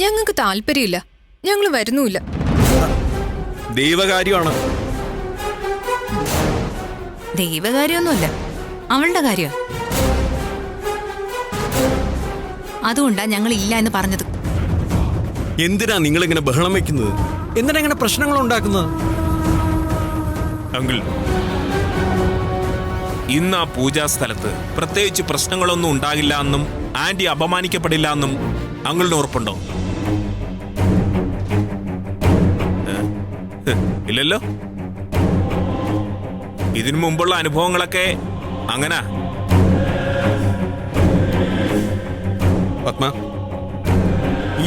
ഞങ്ങൾക്ക് താല്പര്യമില്ല. ഞങ്ങൾ വരുന്നുമില്ല. ദൈവകാര്യമാണ്. ദൈവകാര്യമൊന്നുമല്ല, അവളുടെ കാര്യ. അതുകൊണ്ടാ ഞങ്ങൾ ഇല്ല എന്ന് പറഞ്ഞത്. എന്തിനാ നിങ്ങൾ ഇങ്ങനെ ബഹളം വെക്കുന്നത്? എന്തിനാ ഇങ്ങനെ പ്രശ്നങ്ങൾ ഉണ്ടാക്കുന്നത്? അങ്കിൾ, ഇന്ന് ആ പൂജാ സ്ഥലത്ത് പ്രത്യേകിച്ച് പ്രശ്നങ്ങളൊന്നും ഉണ്ടാകില്ല എന്നും ആന്റി അപമാനിക്കപ്പെടില്ല എന്നും അങ്കിളിന് ഉറപ്പുണ്ടോ? ഇല്ലല്ലോ. ഇതിനു മുമ്പുള്ള അനുഭവങ്ങളൊക്കെ അങ്ങനെ. പത്മ,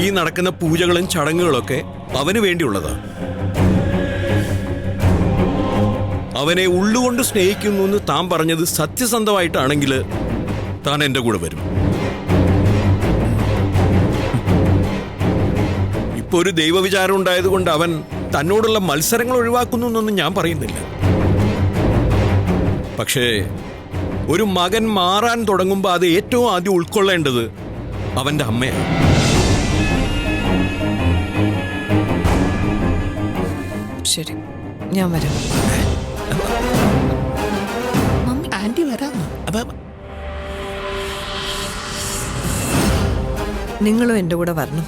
ഈ നടക്കുന്ന പൂജകളും ചടങ്ങുകളൊക്കെ അവന് വേണ്ടിയുള്ളതാ. അവനെ ഉള്ളുകൊണ്ട് സ്നേഹിക്കുന്നു എന്ന് താൻ പറഞ്ഞത് സത്യസന്ധമായിട്ടാണെങ്കിൽ താൻ എന്റെ കൂടെ വരും. ഇപ്പൊ ഒരു ദൈവവിചാരം ഉണ്ടായതുകൊണ്ട് അവൻ തന്നോടുള്ള മത്സരങ്ങൾ ഒഴിവാക്കുന്നു എന്നൊന്നും ഞാൻ പറയുന്നില്ല. പക്ഷേ ഒരു മകൻ മാറാൻ തുടങ്ങുമ്പോൾ അത് ഏറ്റവും ആദ്യം ഉൾക്കൊള്ളേണ്ടത് അവന്റെ അമ്മയാണ്. ശരി, ഞാൻ വരാം. ആന്റി വരാമോ? നിങ്ങളും എന്റെ കൂടെ വരണം.